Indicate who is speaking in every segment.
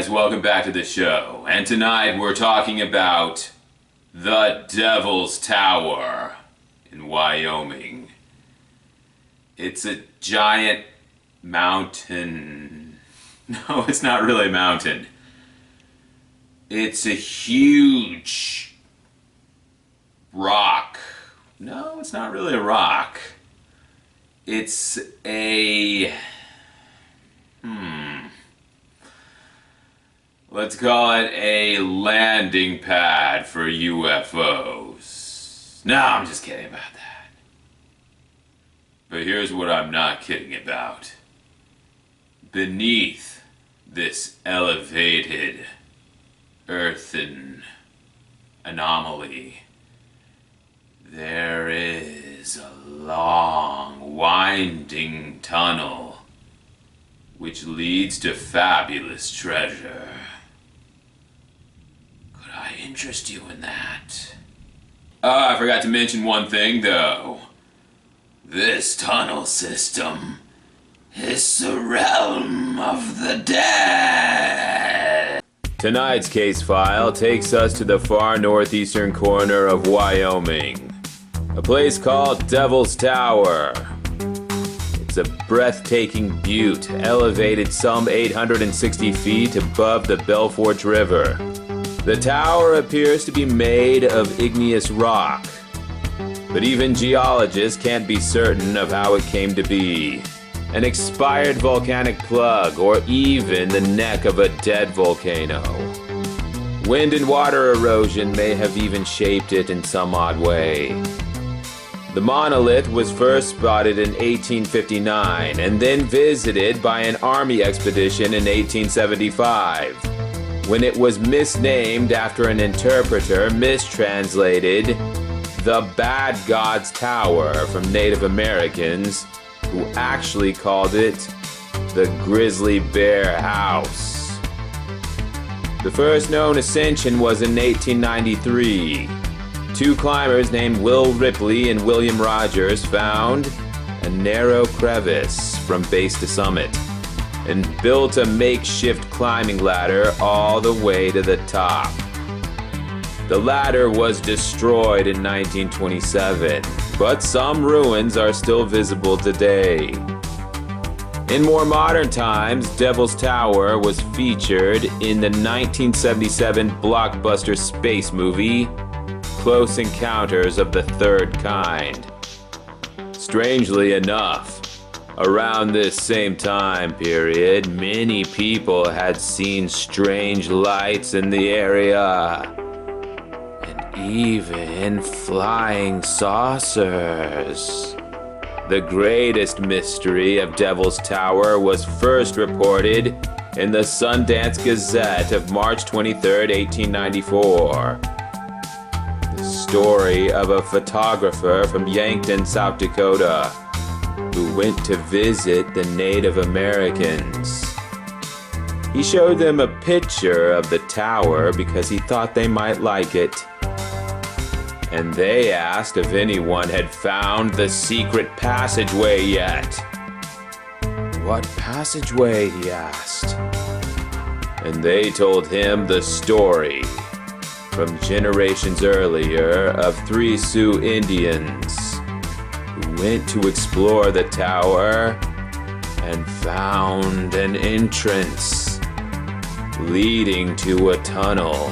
Speaker 1: guys, welcome back to the show. And tonight we're talking about the Devil's Tower in Wyoming. It's a giant mountain. No, it's not really a mountain. It's a huge rock. No, it's not really a rock. It's a... let's call it a landing pad for UFOs. No, I'm just kidding about that. But here's what I'm not kidding about. Beneath this elevated earthen anomaly, there is a long, winding tunnel which leads to fabulous treasure. Could I interest you in that? Oh, I forgot to mention one thing though. This tunnel system is the realm of the dead. Tonight's case file takes us to the far northeastern corner of Wyoming, a place called Devil's Tower. It's a breathtaking butte elevated some 860 feet above the Belfort River. The tower appears to be made of igneous rock, but even geologists can't be certain of how it came to be. An expired volcanic plug, or even the neck of a dead volcano. Wind and water erosion may have even shaped it in some odd way. The monolith was first spotted in 1859 and then visited by an army expedition in 1875, when it was misnamed after an interpreter mistranslated the Bad God's Tower from Native Americans, who actually called it the Grizzly Bear House. The first known ascension was in 1893. Two climbers named Will Ripley and William Rogers found a narrow crevice from base to summit and built a makeshift climbing ladder all the way to the top. The ladder was destroyed in 1927, but some ruins are still visible today. In more modern times, Devil's Tower was featured in the 1977 blockbuster space movie, Close Encounters of the Third Kind. Strangely enough, around this same time period, many people had seen strange lights in the area. Even flying saucers. The greatest mystery of Devil's Tower was first reported in the Sundance Gazette of March 23, 1894. The story of a photographer from Yankton, South Dakota, who went to visit the Native Americans. He showed them a picture of the tower because he thought they might like it. And they asked if anyone had found the secret passageway yet. What passageway? He asked. And they told him the story from generations earlier of three Sioux Indians who went to explore the tower and found an entrance leading to a tunnel.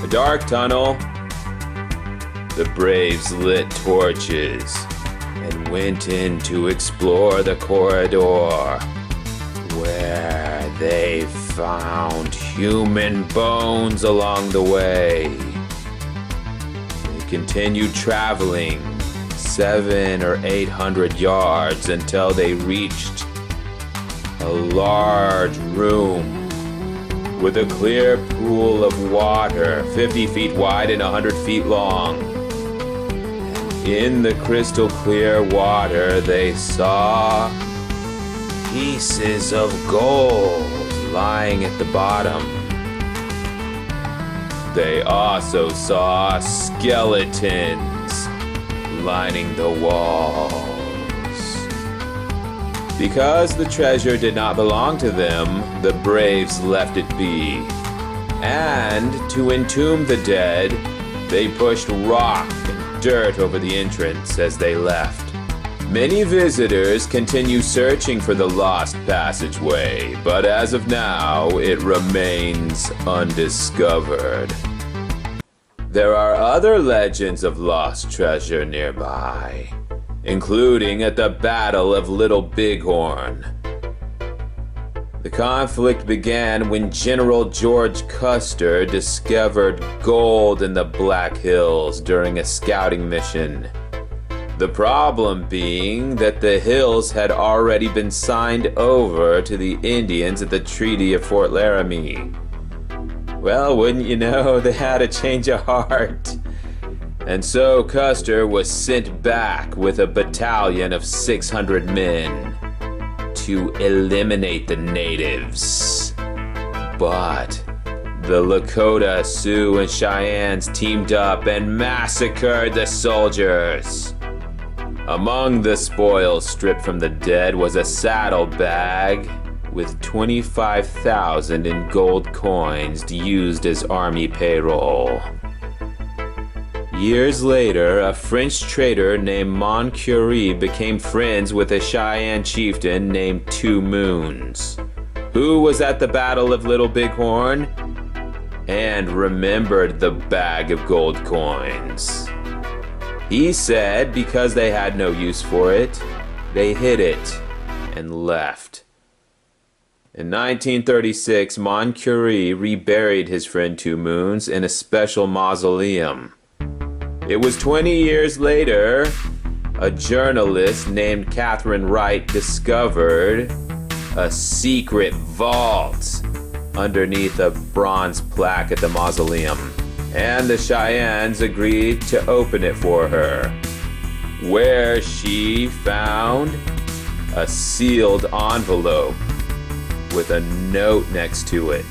Speaker 1: A dark tunnel. The braves lit torches and went in to explore the corridor, where they found human bones along the way. They continued traveling 700 or 800 yards until they reached a large room with a clear pool of water 50 feet wide and 100 feet long. In the crystal clear water, they saw pieces of gold lying at the bottom. They also saw skeletons lining the walls. Because the treasure did not belong to them, the braves left it be. And to entomb the dead, they pushed rock and dirt over the entrance as they left. Many visitors continue searching for the lost passageway, but as of now, it remains undiscovered. There are other legends of lost treasure nearby, including at the Battle of Little Bighorn. The conflict began when General George Custer discovered gold in the Black Hills during a scouting mission. The problem being that the hills had already been signed over to the Indians at the Treaty of Fort Laramie. Well, wouldn't you know, they had a change of heart. And so Custer was sent back with a battalion of 600 men to eliminate the natives. But the Lakota, Sioux, and Cheyennes teamed up and massacred the soldiers. Among the spoils stripped from the dead was a saddlebag with 25,000 in gold coins used as army payroll. Years later, a French trader named Montcurie became friends with a Cheyenne chieftain named Two Moons, who was at the Battle of Little Bighorn and remembered the bag of gold coins. He said because they had no use for it, they hid it and left. In 1936, Montcurie reburied his friend Two Moons in a special mausoleum. It was 20 years later, a journalist named Catherine Wright discovered a secret vault underneath a bronze plaque at the mausoleum, and the Cheyennes agreed to open it for her, where she found a sealed envelope with a note next to it.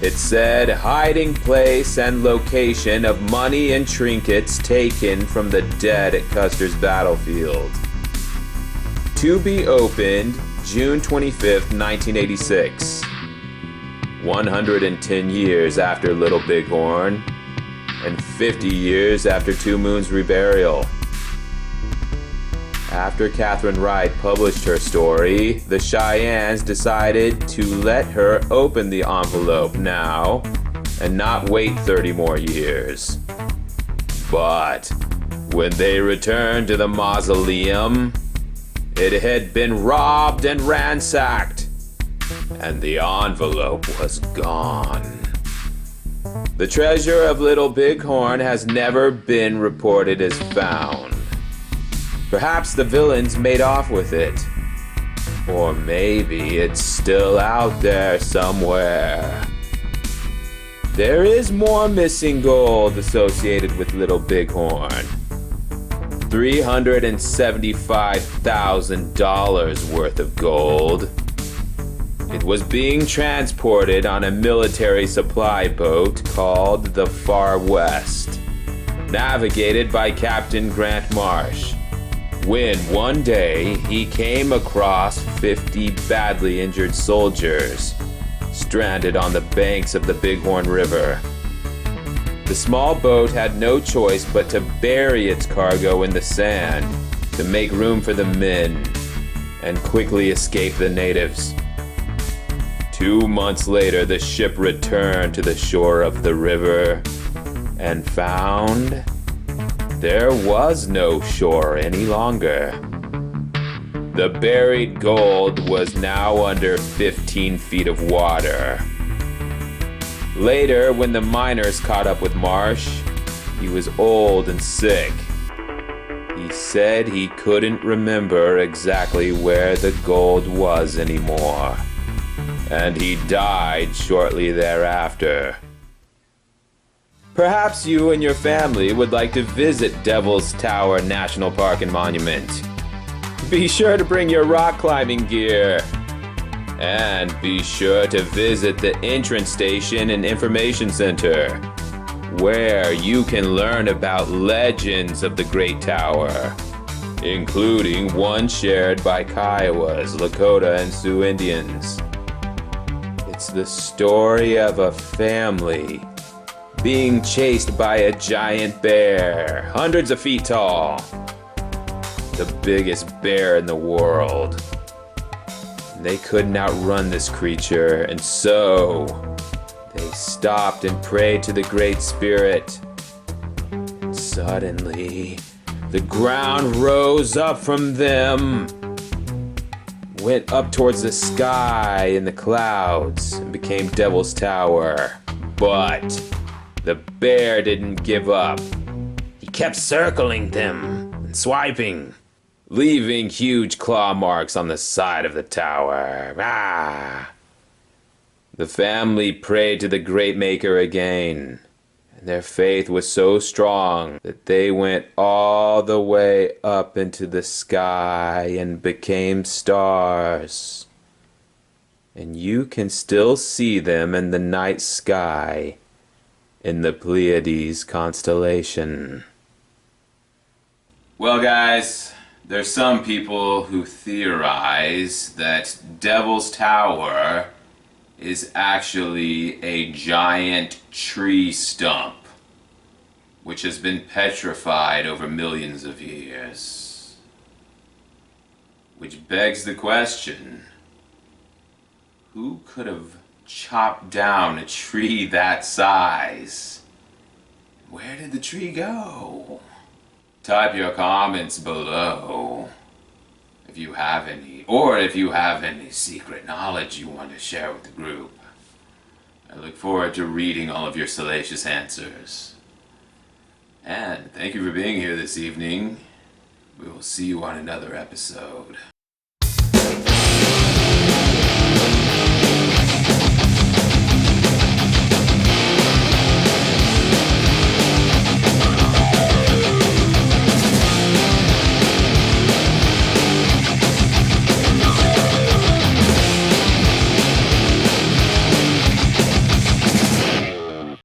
Speaker 1: It said, "Hiding place and location of money and trinkets taken from the dead at Custer's battlefield. To be opened June 25th, 1986. 110 years after Little Bighorn, and 50 years after Two Moons' reburial." After Catherine Wright published her story, the Cheyennes decided to let her open the envelope now and not wait 30 more years. But when they returned to the mausoleum, it had been robbed and ransacked, and the envelope was gone. The treasure of Little Bighorn has never been reported as found. Perhaps the villains made off with it. Or maybe it's still out there somewhere. There is more missing gold associated with Little Bighorn. $375,000 worth of gold. It was being transported on a military supply boat called the Far West, navigated by Captain Grant Marsh, when one day he came across 50 badly injured soldiers stranded on the banks of the Bighorn River. The small boat had no choice but to bury its cargo in the sand to make room for the men and quickly escape the natives. 2 months later, the ship returned to the shore of the river and found there was no shore any longer. The buried gold was now under 15 feet of water. Later, when the miners caught up with Marsh, he was old and sick. He said he couldn't remember exactly where the gold was anymore, and he died shortly thereafter. Perhaps you and your family would like to visit Devil's Tower National Park and Monument. Be sure to bring your rock climbing gear. And be sure to visit the entrance station and information center, where you can learn about legends of the Great Tower including one shared by Kiowas, Lakota, and Sioux Indians. It's the story of a family being chased by a giant bear, hundreds of feet tall. The biggest bear in the world. They couldn't outrun this creature, and so they stopped and prayed to the Great Spirit. And suddenly, the ground rose up from them, went up towards the sky in the clouds, and became Devil's Tower. But the bear didn't give up. He kept circling them and swiping, leaving huge claw marks on the side of the tower. The family prayed to the Great Maker again, and their faith was so strong that they went all the way up into the sky and became stars. And you can still see them in the night sky in the Pleiades constellation. Well, guys, there's some people who theorize that Devil's Tower is actually a giant tree stump, which has been petrified over millions of years. Which begs the question, who could have chopped down a tree that size? Where did the tree go? Type your comments below if you have any, or if you have any secret knowledge you want to share with the group. I look forward to reading all of your salacious answers. And thank you for being here this evening. We will see you on another episode.